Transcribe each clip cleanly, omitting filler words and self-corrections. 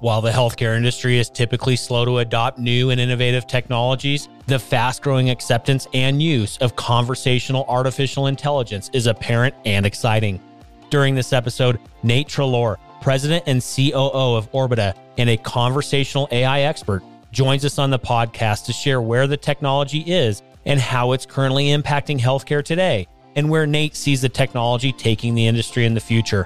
While the healthcare industry is typically slow to adopt new and innovative technologies, the fast-growing acceptance and use of conversational artificial intelligence is apparent and exciting. During this episode, Nate Treloar, President and COO of Orbita and a conversational AI expert, joins us on the podcast to share where the technology is and how it's currently impacting healthcare today, and where Nate sees the technology taking the industry in the future.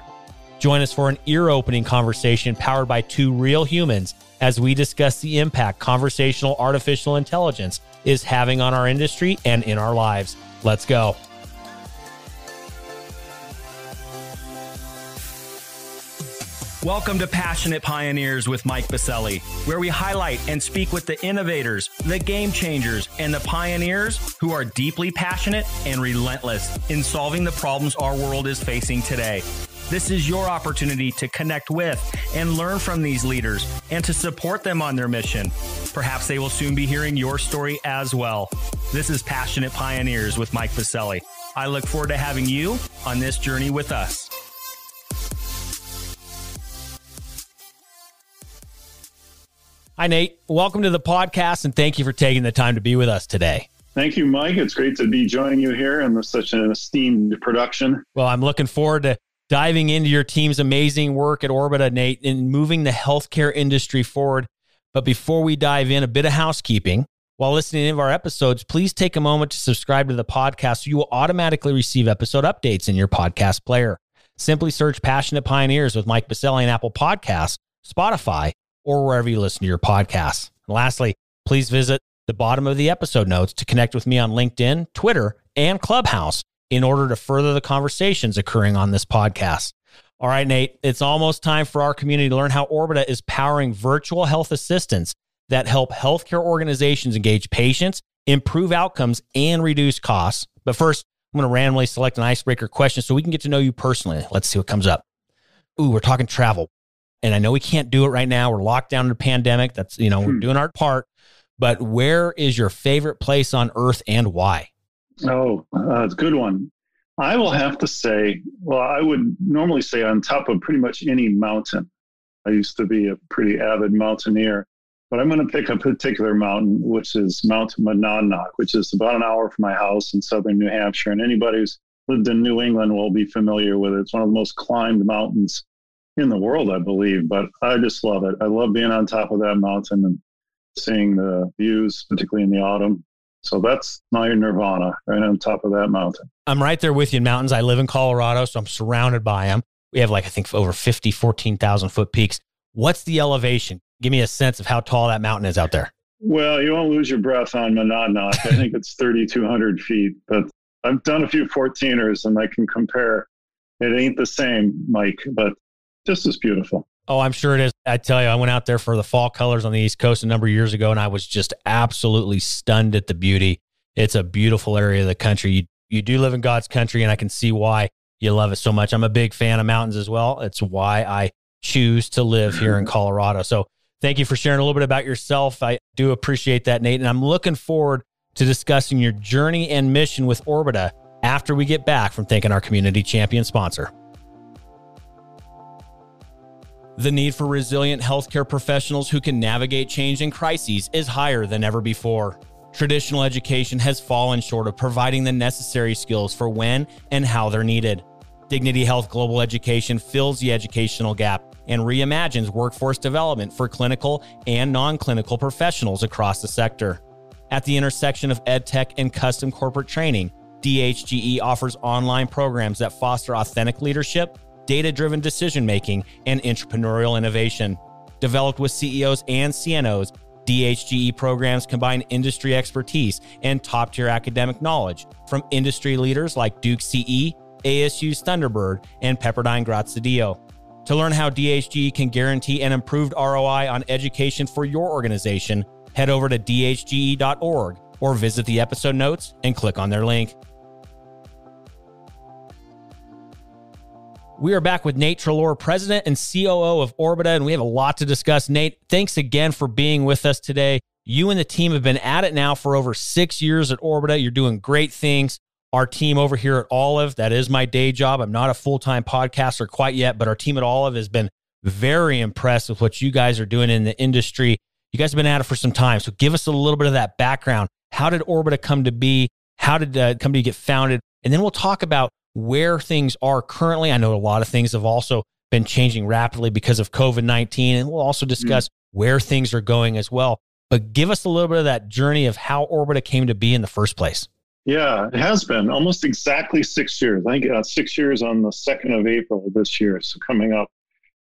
Join us for an ear-opening conversation powered by two real humans as we discuss the impact conversational artificial intelligence is having on our industry and in our lives. Let's go. Welcome to Passionate Pioneers with Mike Biselli, where we highlight and speak with the innovators, the game changers, and the pioneers who are deeply passionate and relentless in solving the problems our world is facing today. This is your opportunity to connect with and learn from these leaders and to support them on their mission. Perhaps they will soon be hearing your story as well. This is Passionate Pioneers with Mike Biselli. I look forward to having you on this journey with us. Hi, Nate. Welcome to the podcast, and thank you for taking the time to be with us today. Thank you, Mike. It's great to be joining you here in such an esteemed production. Well, I'm looking forward to diving into your team's amazing work at Orbita, Nate, in moving the healthcare industry forward. But before we dive in, a bit of housekeeping. While listening to our episodes, please take a moment to subscribe to the podcast so you will automatically receive episode updates in your podcast player. Simply search Passionate Pioneers with Mike Biselli in Apple Podcasts, Spotify, or wherever you listen to your podcasts. And lastly, please visit the bottom of the episode notes to connect with me on LinkedIn, Twitter, and Clubhouse in order to further the conversations occurring on this podcast. All right, Nate, it's almost time for our community to learn how Orbita is powering virtual health assistants that help healthcare organizations engage patients, improve outcomes, and reduce costs. But first, I'm going to randomly select an icebreaker question so we can get to know you personally. Let's see what comes up. Ooh, we're talking travel. And I know we can't do it right now. We're locked down in the pandemic. That's, we're doing our part. But where is your favorite place on earth and why? Oh, it's a good one. I will have to say, well, I would normally say on top of pretty much any mountain. I used to be a pretty avid mountaineer, but I'm going to pick a particular mountain, which is Mount Monadnock, which is about an hour from my house in southern New Hampshire. And anybody who's lived in New England will be familiar with it. It's one of the most climbed mountains in the world, I believe, but I just love it. I love being on top of that mountain and seeing the views, particularly in the autumn. So that's my nirvana, right on top of that mountain. I'm right there with you in mountains. I live in Colorado, so I'm surrounded by them. We have I think over 14,000 foot peaks. What's the elevation? Give me a sense of how tall that mountain is out there. Well, you won't lose your breath on Monadnock. I think it's 3,200 feet, but I've done a few 14ers and I can compare. It ain't the same, Mike, but just as beautiful. Oh, I'm sure it is. I tell you, I went out there for the fall colors on the East Coast a number of years ago, and I was just absolutely stunned at the beauty. It's a beautiful area of the country. You do live in God's country, and I can see why you love it so much. I'm a big fan of mountains as well. It's why I choose to live here in Colorado. So thank you for sharing a little bit about yourself. I do appreciate that, Nate, and I'm looking forward to discussing your journey and mission with Orbita after we get back from thanking our community champion sponsor. The need for resilient healthcare professionals who can navigate change and crises is higher than ever before. Traditional education has fallen short of providing the necessary skills for when and how they're needed. Dignity Health Global Education fills the educational gap and reimagines workforce development for clinical and non-clinical professionals across the sector. At the intersection of EdTech and custom corporate training, DHGE offers online programs that foster authentic leadership, data-driven decision-making, and entrepreneurial innovation. Developed with CEOs and CNOs, DHGE programs combine industry expertise and top-tier academic knowledge from industry leaders like Duke CE, ASU's Thunderbird, and Pepperdine Grazia-Dio. To learn how DHGE can guarantee an improved ROI on education for your organization, head over to dhge.org or visit the episode notes and click on their link. We are back with Nate Treloar, President and COO of Orbita, and we have a lot to discuss. Nate, thanks again for being with us today. You and the team have been at it now for over 6 years at Orbita. You're doing great things. Our team over here at Olive, that is my day job. I'm not a full-time podcaster quite yet, but our team at Olive has been very impressed with what you guys are doing in the industry. You guys have been at it for some time. So give us a little bit of that background. How did Orbita come to be? How did the company get founded? And then we'll talk about where things are currently. I know a lot of things have also been changing rapidly because of COVID-19, and we'll also discuss where things are going as well. But give us a little bit of that journey of how Orbita came to be in the first place. Yeah, it has been almost exactly 6 years. I think 6 years on the 2nd of April this year, so coming up.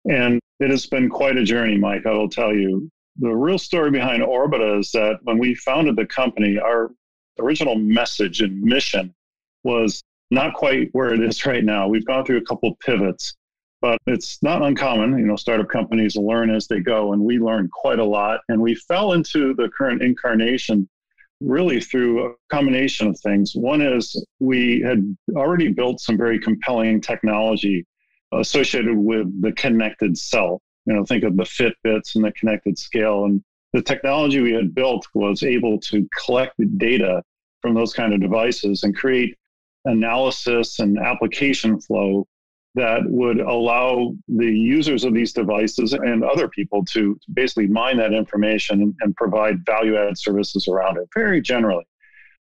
And it has been quite a journey, Mike, I will tell you. The real story behind Orbita is that when we founded the company, our original message and mission was not quite where it is right now. We've gone through a couple of pivots, but it's not uncommon. Startup companies learn as they go, and we learned quite a lot. And we fell into the current incarnation really through a combination of things. One is we had already built some very compelling technology associated with the connected cell. Think of the Fitbits and the connected scale. And the technology we had built was able to collect the data from those kind of devices and create analysis and application flow that would allow the users of these devices and other people to basically mine that information and provide value-added services around it, very generally.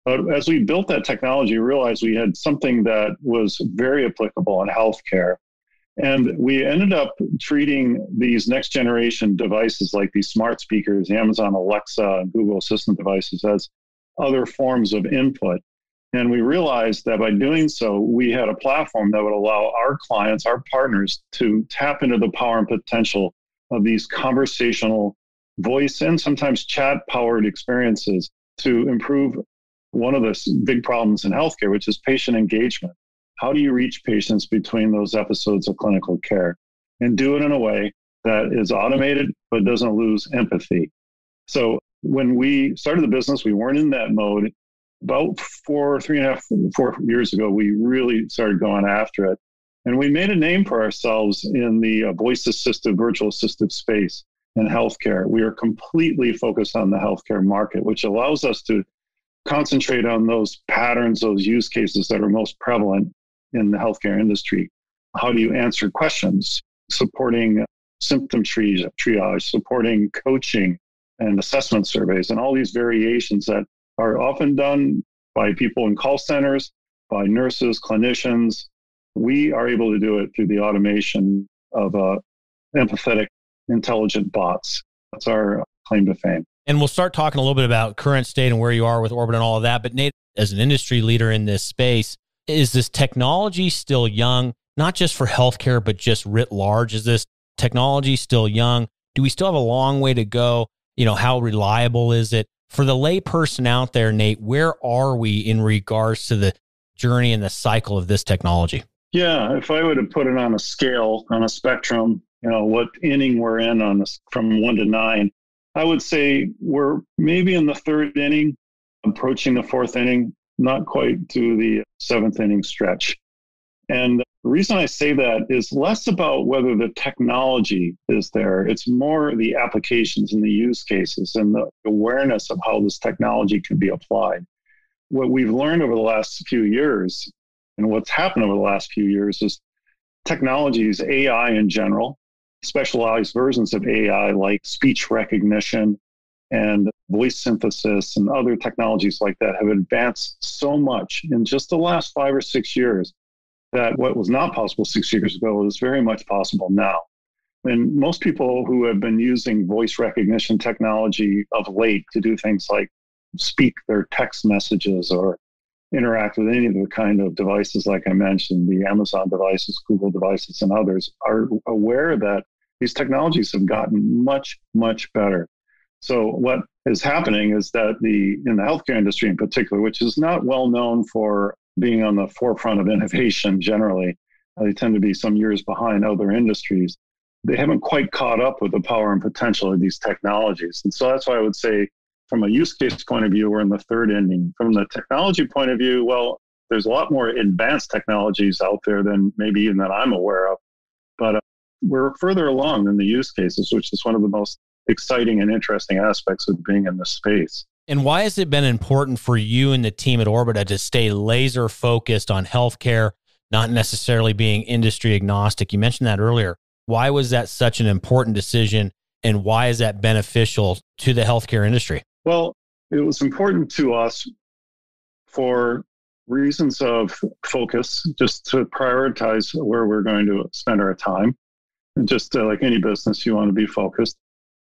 But as we built that technology, we realized we had something that was very applicable in healthcare. And we ended up treating these next generation devices like these smart speakers, the Amazon Alexa and Google Assistant devices as other forms of input. And we realized that by doing so, we had a platform that would allow our clients, our partners, to tap into the power and potential of these conversational voice and sometimes chat-powered experiences to improve one of the big problems in healthcare, which is patient engagement. How do you reach patients between those episodes of clinical care and do it in a way that is automated but doesn't lose empathy? So when we started the business, we weren't in that mode. About 4 years ago, we really started going after it. And we made a name for ourselves in the voice-assisted, virtual assistive space in healthcare. We are completely focused on the healthcare market, which allows us to concentrate on those patterns, those use cases that are most prevalent in the healthcare industry. How do you answer questions? Supporting symptom triage, supporting coaching and assessment surveys, and all these variations that are often done by people in call centers, by nurses, clinicians. We are able to do it through the automation of empathetic, intelligent bots. That's our claim to fame. And we'll start talking a little bit about current state and where you are with Orbita and all of that. But Nate, as an industry leader in this space, is this technology still young, not just for healthcare, but just writ large? Is this technology still young? Do we still have a long way to go? How reliable is it? For the lay person out there, Nate, where are we in regards to the journey and the cycle of this technology? Yeah, if I were to put it on a scale, on a spectrum, what inning we're in on this, from 1 to 9, I would say we're maybe in the 3rd inning, approaching the 4th inning, not quite to the 7th inning stretch. And the reason I say that is less about whether the technology is there. It's more the applications and the use cases and the awareness of how this technology can be applied. What we've learned over the last few years and what's happened over the last few years is technologies, AI in general, specialized versions of AI like speech recognition and voice synthesis and other technologies like that have advanced so much in just the last 5 or 6 years that what was not possible 6 years ago is very much possible now. And most people who have been using voice recognition technology of late to do things like speak their text messages or interact with any of the kind of devices like I mentioned, the Amazon devices, Google devices, and others, are aware that these technologies have gotten much, much better. So what is happening is that in the healthcare industry in particular, which is not well known for being on the forefront of innovation generally, they tend to be some years behind other industries. They haven't quite caught up with the power and potential of these technologies. And so that's why I would say from a use case point of view, we're in the 3rd inning. From the technology point of view, well, there's a lot more advanced technologies out there than maybe even that I'm aware of. But we're further along than the use cases, which is one of the most exciting and interesting aspects of being in this space. And why has it been important for you and the team at Orbita to stay laser focused on healthcare, not necessarily being industry agnostic? You mentioned that earlier. Why was that such an important decision, and why is that beneficial to the healthcare industry? Well, it was important to us for reasons of focus, just to prioritize where we're going to spend our time. And just like any business, you want to be focused.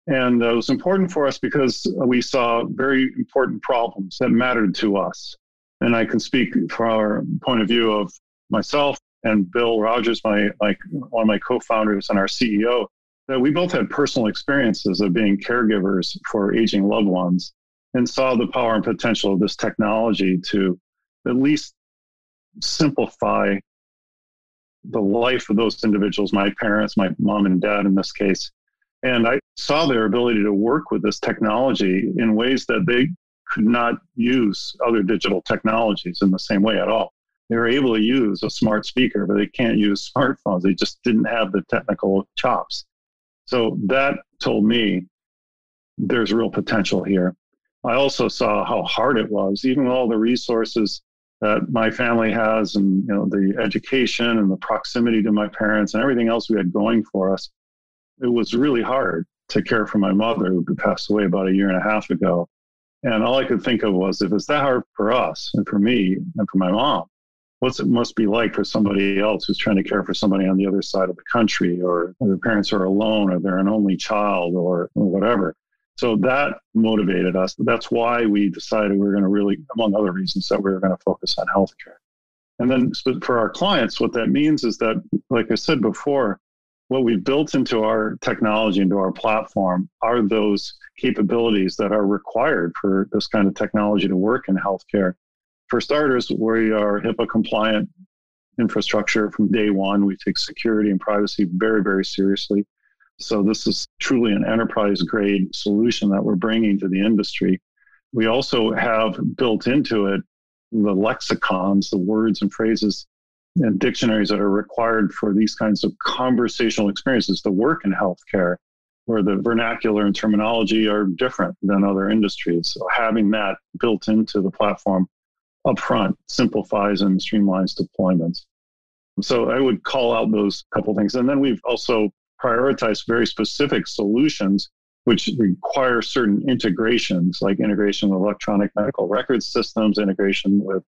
And it was important for us because we saw very important problems that mattered to us. And I can speak from our point of view of myself and Bill Rogers, one of my co-founders and our CEO, that we both had personal experiences of being caregivers for aging loved ones and saw the power and potential of this technology to at least simplify the life of those individuals, my parents, my mom and dad in this case. And I saw their ability to work with this technology in ways that they could not use other digital technologies in the same way at all. They were able to use a smart speaker, but they can't use smartphones. They just didn't have the technical chops. So that told me there's real potential here. I also saw how hard it was, even with all the resources that my family has and the education and the proximity to my parents and everything else we had going for us. It was really hard to care for my mother, who passed away about 1.5 years ago. And all I could think of was, if it's that hard for us and for me and for my mom, what's it must be like for somebody else who's trying to care for somebody on the other side of the country, or their parents are alone, or they're an only child, or whatever. So that motivated us. That's why we decided we were going to really, among other reasons, that we were going to focus on healthcare. And then for our clients, what that means is that, like I said before, what we've built into our technology, into our platform, are those capabilities that are required for this kind of technology to work in healthcare. For starters, we are HIPAA compliant infrastructure from day one. We take security and privacy very, very seriously. So this is truly an enterprise grade solution that we're bringing to the industry. We also have built into it the lexicons, the words and phrases and dictionaries that are required for these kinds of conversational experiences to work in healthcare, where the vernacular and terminology are different than other industries. So having that built into the platform upfront simplifies and streamlines deployments. So I would call out those couple things. And then we've also prioritized very specific solutions which require certain integrations, like integration with electronic medical record systems, integration with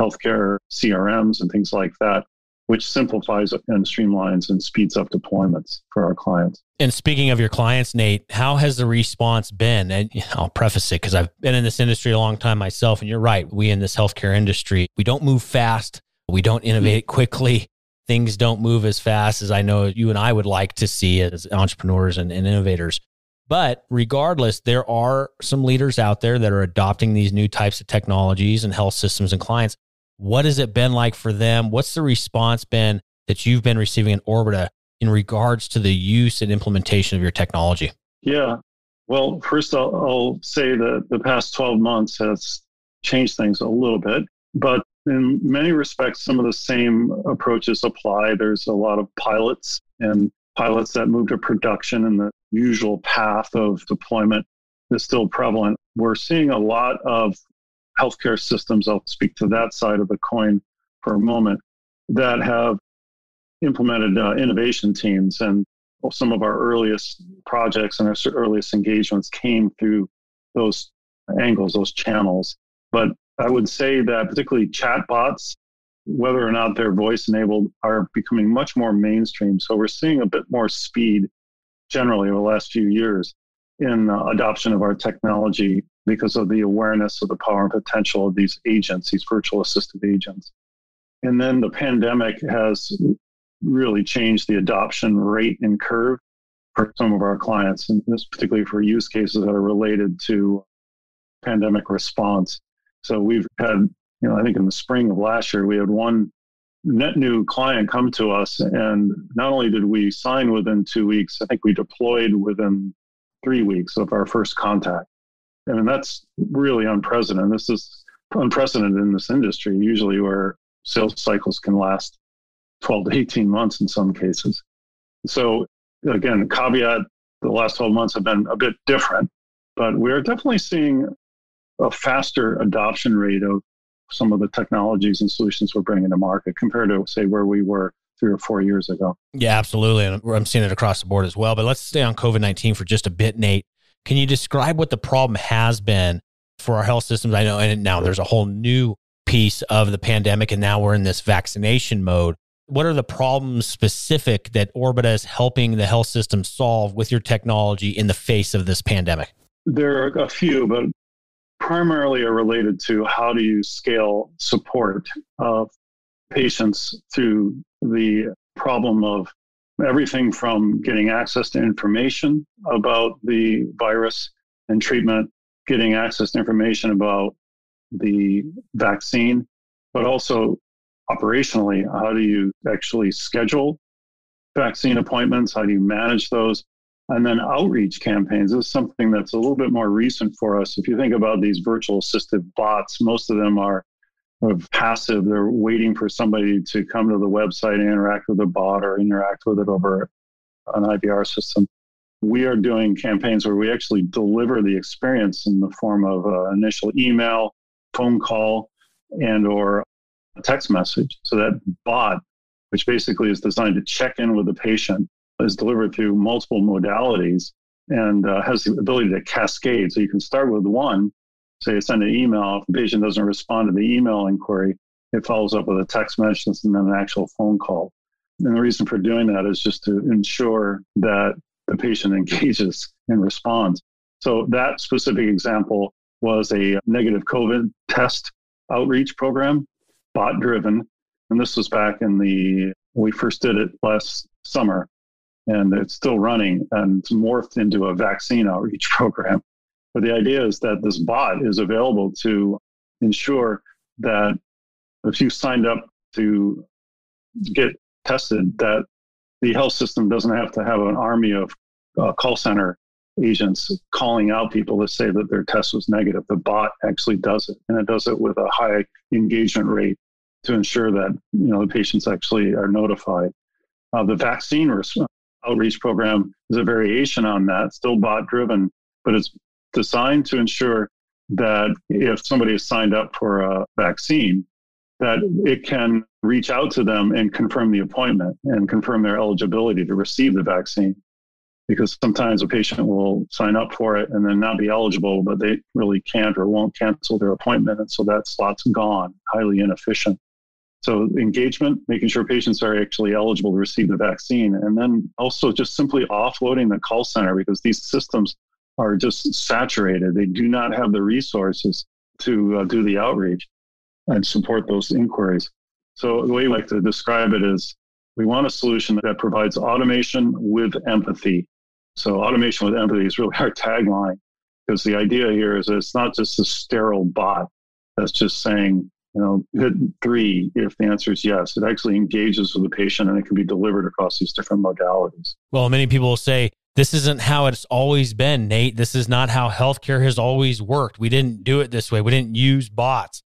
healthcare CRMs and things like that, which simplifies and streamlines and speeds up deployments for our clients. And speaking of your clients, Nate, how has the response been? And I'll preface it because I've been in this industry a long time myself. And you're right. We in this healthcare industry, we don't move fast. We don't innovate quickly. Things don't move as fast as I know you and I would like to see as entrepreneurs and innovators. But regardless, there are some leaders out there that are adopting these new types of technologies and health systems and clients. What has it been like for them? What's the response been that you've been receiving in Orbita in regards to the use and implementation of your technology? Yeah. Well, first I'll say that the past 12 months has changed things a little bit, but in many respects, some of the same approaches apply. There's a lot of pilots that move to production, and the usual path of deployment is still prevalent. We're seeing a lot of healthcare systems, I'll speak to that side of the coin for a moment, that have implemented innovation teams. And some of our earliest projects and our earliest engagements came through those angles, those channels. But I would say that particularly chatbots, whether or not they're voice enabled, are becoming much more mainstream. So we're seeing a bit more speed generally over the last few years in adoption of our technology because of the awareness of the power and potential of these agents, these virtual assistive agents. And then the pandemic has really changed the adoption rate and curve for some of our clients, and this particularly for use cases that are related to pandemic response. So we've had, I think in the spring of last year, we had one net new client come to us, and not only did we sign within 2 weeks, I think we deployed within 3 weeks of our first contact. I mean, that's really unprecedented. This is unprecedented in this industry, usually where sales cycles can last 12 to 18 months in some cases. So again, caveat, the last 12 months have been a bit different, but we're definitely seeing a faster adoption rate of some of the technologies and solutions we're bringing to market compared to, say, where we were 3 or 4 years ago. Yeah, absolutely. And I'm seeing it across the board as well. But let's stay on COVID-19 for just a bit, Nate. Can you describe what the problem has been for our health systems? I know, and now there's a whole new piece of the pandemic, and now we're in this vaccination mode. What are the problems specific that Orbita is helping the health system solve with your technology in the face of this pandemic? There are a few, but primarily are related to how do you scale support of patients through the problem of everything from getting access to information about the virus and treatment, getting access to information about the vaccine, but also operationally, how do you actually schedule vaccine appointments? How do you manage those? And then outreach campaigns is something that's a little bit more recent for us. If you think about these virtual assistive bots, most of them are passive. They're waiting for somebody to come to the website and interact with the bot or interact with it over an IVR system. We are doing campaigns where we actually deliver the experience in the form of an initial email, phone call, and or a text message. So that bot, which basically is designed to check in with the patient, is delivered through multiple modalities and has the ability to cascade. So you can start with one, say send an email. If the patient doesn't respond to the email inquiry, it follows up with a text message and then an actual phone call. And the reason for doing that is just to ensure that the patient engages and responds. So that specific example was a negative COVID test outreach program, bot driven. And this was back we first did it last summer, and it's still running and it's morphed into a vaccine outreach program. But the idea is that this bot is available to ensure that if you signed up to get tested, that the health system doesn't have to have an army of call center agents calling out people to say that their test was negative. The bot actually does it, and it does it with a high engagement rate to ensure that the patients actually are notified. The vaccine outreach program is a variation on that, still bot driven, but it's designed to ensure that if somebody is signed up for a vaccine, that it can reach out to them and confirm the appointment and confirm their eligibility to receive the vaccine. Because sometimes a patient will sign up for it and then not be eligible, but they really can't or won't cancel their appointment. And so that slot's gone, highly inefficient. So engagement, making sure patients are actually eligible to receive the vaccine. And then also just simply offloading the call center, because these systems are just saturated. They do not have the resources to do the outreach and support those inquiries. So the way we like to describe it is we want a solution that provides automation with empathy. So automation with empathy is really our tagline, because the idea here is that it's not just a sterile bot that's just saying, hit 3 if the answer is yes. It actually engages with the patient, and it can be delivered across these different modalities. Well, many people will say, this isn't how it's always been, Nate. This is not how healthcare has always worked. We didn't do it this way. We didn't use bots.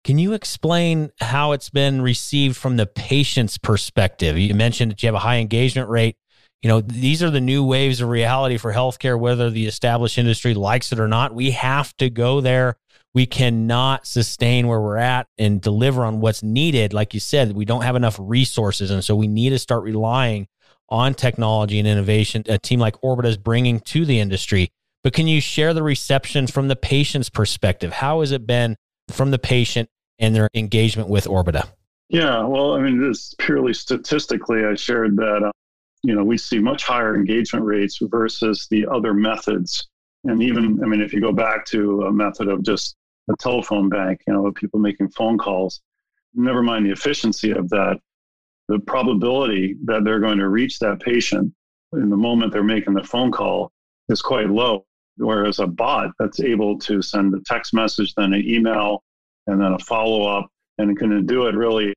Can you explain how it's been received from the patient's perspective? You mentioned that you have a high engagement rate. These are the new waves of reality for healthcare, whether the established industry likes it or not. We have to go there. We cannot sustain where we're at and deliver on what's needed. Like you said, we don't have enough resources. And so we need to start relying on technology and innovation a team like Orbita is bringing to the industry. But can you share the reception from the patient's perspective? How has it been from the patient and their engagement with Orbita? Yeah, well, just purely statistically, I shared that, we see much higher engagement rates versus the other methods. And even, if you go back to a method of just a telephone bank, of people making phone calls, never mind the efficiency of that, the probability that they're going to reach that patient in the moment they're making the phone call is quite low. Whereas a bot that's able to send a text message, then an email, and then a follow-up, and it can do it really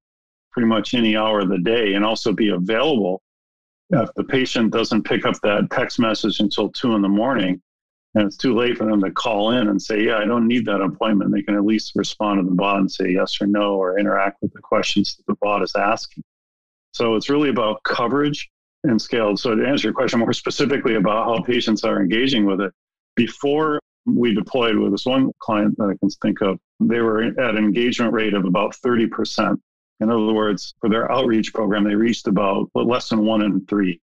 pretty much any hour of the day, and also be available if the patient doesn't pick up that text message until 2 a.m, and it's too late for them to call in and say, yeah, I don't need that appointment. They can at least respond to the bot and say yes or no, or interact with the questions that the bot is asking. So it's really about coverage and scale. So to answer your question more specifically about how patients are engaging with it, before we deployed with this one client that I can think of, they were at an engagement rate of about 30%. In other words, for their outreach program, they reached about less than 1 in 3.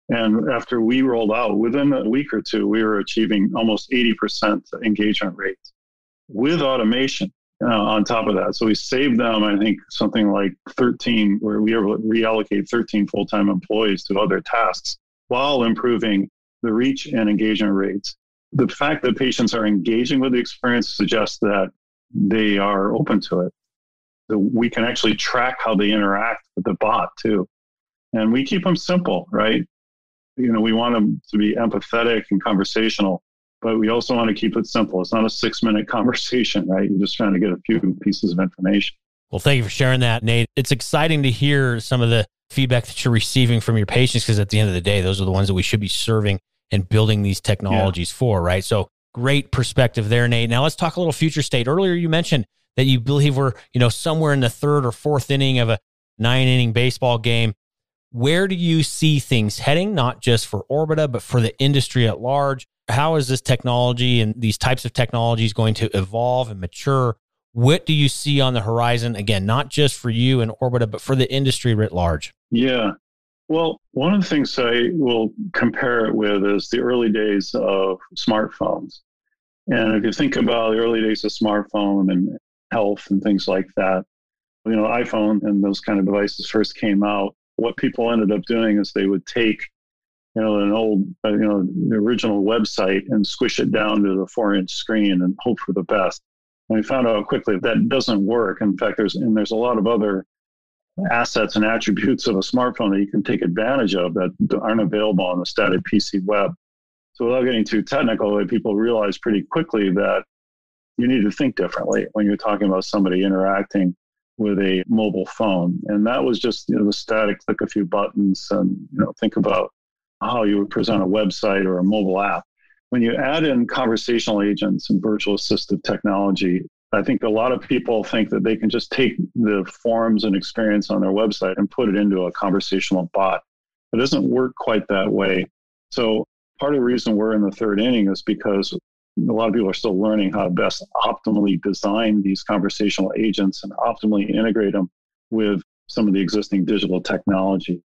And after we rolled out, within a week or two, we were achieving almost 80% engagement rates with automation on top of that. So we saved them, I think, something like 13, where we were able to reallocate 13 full-time employees to other tasks while improving the reach and engagement rates. The fact that patients are engaging with the experience suggests that they are open to it. So we can actually track how they interact with the bot too. And we keep them simple, right? We want them to be empathetic and conversational, but we also want to keep it simple. It's not a 6-minute conversation, right? You're just trying to get a few pieces of information. Well, thank you for sharing that, Nate. It's exciting to hear some of the feedback that you're receiving from your patients, because at the end of the day, those are the ones that we should be serving and building these technologies for, right? So great perspective there, Nate. Now let's talk a little future state. Earlier, you mentioned that you believe we're, somewhere in the 3rd or 4th inning of a 9-inning baseball game. Where do you see things heading, not just for Orbita, but for the industry at large? How is this technology and these types of technologies going to evolve and mature? What do you see on the horizon? Again, not just for you and Orbita, but for the industry writ large. Yeah. Well, one of the things I will compare it with is the early days of smartphones. And if you think about the early days of smartphone and health and things like that, iPhone and those kind of devices first came out, what people ended up doing is they would take, an old, the original website and squish it down to the 4-inch screen and hope for the best. And we found out quickly that doesn't work. In fact, there's a lot of other assets and attributes of a smartphone that you can take advantage of that aren't available on the static PC web. So without getting too technical, people realize pretty quickly that you need to think differently when you're talking about somebody interacting with a mobile phone. And that was just the static, click a few buttons and think about how you would present a website or a mobile app. When you add in conversational agents and virtual assistive technology, I think a lot of people think that they can just take the forms and experience on their website and put it into a conversational bot. It doesn't work quite that way. So part of the reason we're in the 3rd inning is because a lot of people are still learning how to best optimally design these conversational agents and optimally integrate them with some of the existing digital technology.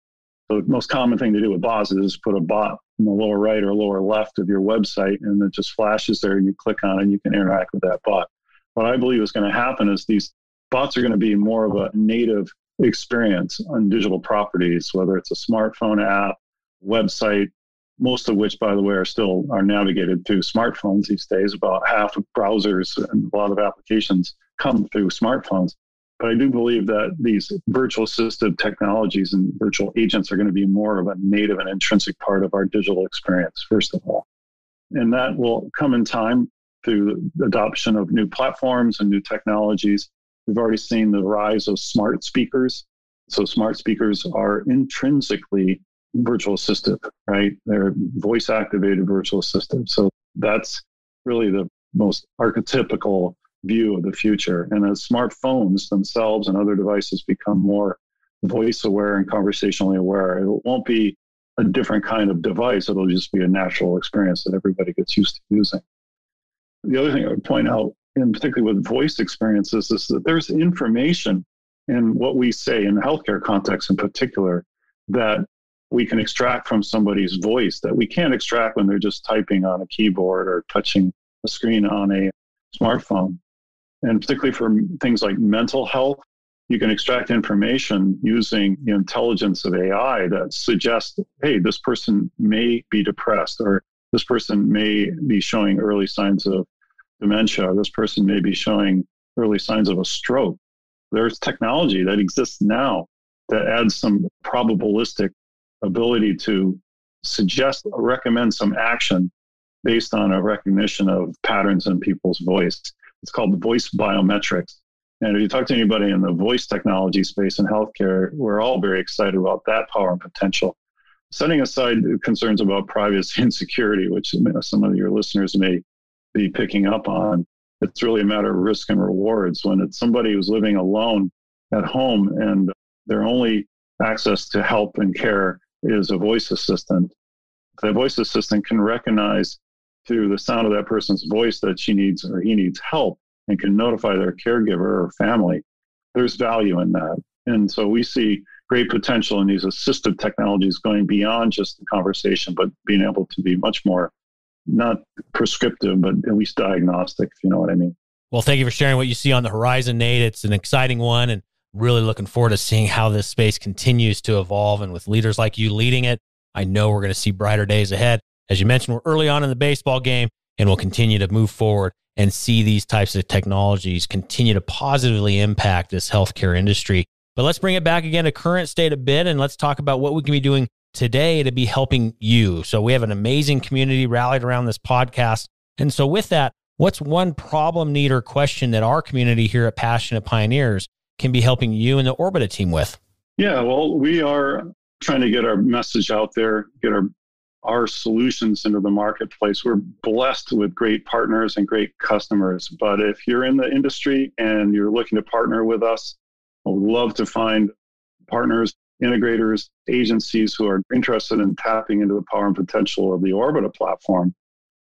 So the most common thing to do with bots is put a bot in the lower right or lower left of your website, and it just flashes there and you click on it and you can interact with that bot. What I believe is going to happen is these bots are going to be more of a native experience on digital properties, whether it's a smartphone app, website, most of which, by the way, are navigated through smartphones these days. About half of browsers and a lot of applications come through smartphones. But I do believe that these virtual assistive technologies and virtual agents are going to be more of a native and intrinsic part of our digital experience, first of all. And that will come in time through the adoption of new platforms and new technologies. We've already seen the rise of smart speakers. So smart speakers are intrinsically virtual assistive, right? They're voice-activated virtual assistive. So that's really the most archetypical view of the future. And as smartphones themselves and other devices become more voice-aware and conversationally aware, it won't be a different kind of device. It'll just be a natural experience that everybody gets used to using. The other thing I would point out, and particularly with voice experiences, is that there's information in what we say in the healthcare context in particular that we can extract from somebody's voice that we can't extract when they're just typing on a keyboard or touching a screen on a smartphone. And particularly for things like mental health, you can extract information using the intelligence of AI that suggests, hey, this person may be depressed, or this person may be showing early signs of dementia, or this person may be showing early signs of a stroke. There's technology that exists now that adds some probabilistic ability to suggest or recommend some action based on a recognition of patterns in people's voice. It's called voice biometrics. And if you talk to anybody in the voice technology space in healthcare, we're all very excited about that power and potential. Setting aside concerns about privacy and security, which some of your listeners may be picking up on, it's really a matter of risk and rewards. When it's somebody who's living alone at home and their only access to help and care is a voice assistant, the voice assistant can recognize through the sound of that person's voice that she needs or he needs help and can notify their caregiver or family. There's value in that. And so we see great potential in these assistive technologies going beyond just the conversation, but being able to be much more, not prescriptive, but at least diagnostic, if you know what I mean. Well, thank you for sharing what you see on the horizon, Nate. It's an exciting one, and really looking forward to seeing how this space continues to evolve. And with leaders like you leading it, I know we're going to see brighter days ahead. As you mentioned, we're early on in the baseball game, and we'll continue to move forward and see these types of technologies continue to positively impact this healthcare industry. But let's bring it back again to current state a bit, and let's talk about what we can be doing today to be helping you. So we have an amazing community rallied around this podcast. And so with that, what's one problem, need, or question that our community here at Passionate Pioneers can be helping you and the Orbita team with? Yeah, well, we are trying to get our message out there, get our solutions into the marketplace. We're blessed with great partners and great customers. But if you're in the industry and you're looking to partner with us, I would love to find partners, integrators, agencies who are interested in tapping into the power and potential of the Orbita platform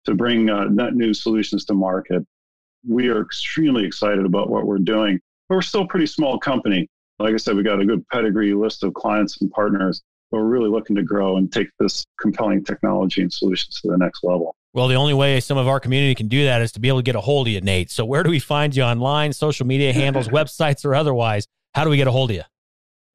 to bring net new solutions to market. We are extremely excited about what we're doing. But we're still a pretty small company. Like I said, we got a good pedigree list of clients and partners. But we're really looking to grow and take this compelling technology and solutions to the next level. Well, the only way some of our community can do that is to be able to get a hold of you, Nate. So where do we find you online, social media handles, websites, or otherwise? How do we get a hold of you?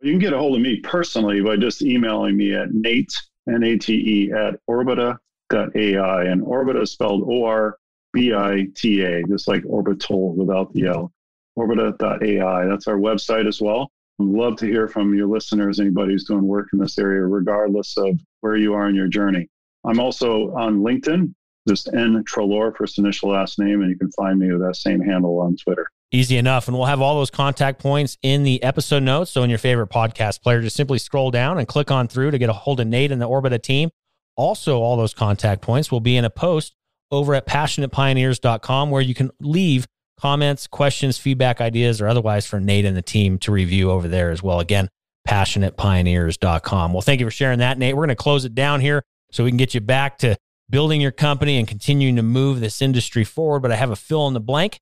You can get a hold of me personally by just emailing me at Nate, N-A-T-E, at orbita.ai. And Orbita is spelled O-R-B-I-T-A, just like orbital without the L. Orbita.ai. That's our website as well. We'd love to hear from your listeners, anybody who's doing work in this area, regardless of where you are in your journey. I'm also on LinkedIn, just N Treloar, first initial last name, and you can find me with that same handle on Twitter. Easy enough. And we'll have all those contact points in the episode notes. So in your favorite podcast player, just simply scroll down and click on through to get a hold of Nate and the Orbita team. Also, all those contact points will be in a post over at passionatepioneers.com where you can leave comments, questions, feedback, ideas, or otherwise for Nate and the team to review over there as well. Again, passionatepioneers.com. Well, thank you for sharing that, Nate. We're going to close it down here so we can get you back to building your company and continuing to move this industry forward. But I have a fill in the blank.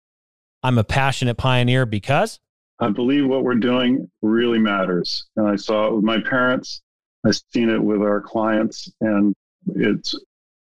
I'm a passionate pioneer because I believe what we're doing really matters. And I saw it with my parents. I've seen it with our clients. And it's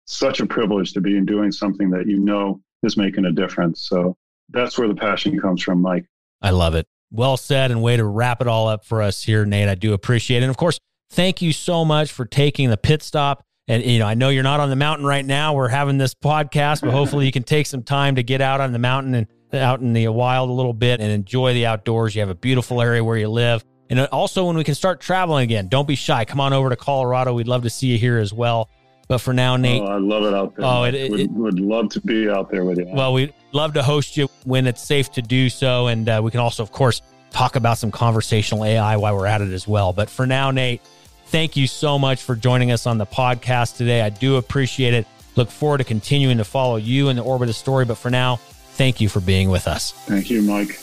such a privilege to be doing something that you know is making a difference. So that's where the passion comes from, Mike. I love it. Well said, and way to wrap it all up for us here, Nate. I do appreciate it. And of course, thank you so much for taking the pit stop. And, I know you're not on the mountain right now. We're having this podcast, but hopefully you can take some time to get out on the mountain and out in the wild a little bit and enjoy the outdoors. You have a beautiful area where you live. And also when we can start traveling again, don't be shy. Come on over to Colorado. We'd love to see you here as well. But for now, Nate. Oh, I love it out there. Would love to be out there with you. Well, we'd love to host you when it's safe to do so. And we can also, of course, talk about some conversational AI while we're at it as well. But for now, Nate, thank you so much for joining us on the podcast today. I do appreciate it. Look forward to continuing to follow you and the Orbita story. But for now, thank you for being with us. Thank you, Mike.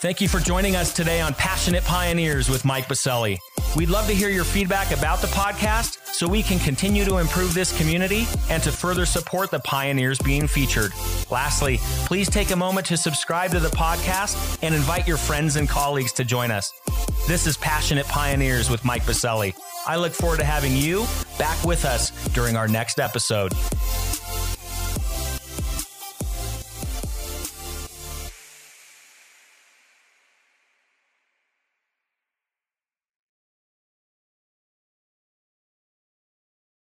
Thank you for joining us today on Passionate Pioneers with Mike Biselli. We'd love to hear your feedback about the podcast so we can continue to improve this community and to further support the pioneers being featured. Lastly, please take a moment to subscribe to the podcast and invite your friends and colleagues to join us. This is Passionate Pioneers with Mike Biselli. I look forward to having you back with us during our next episode.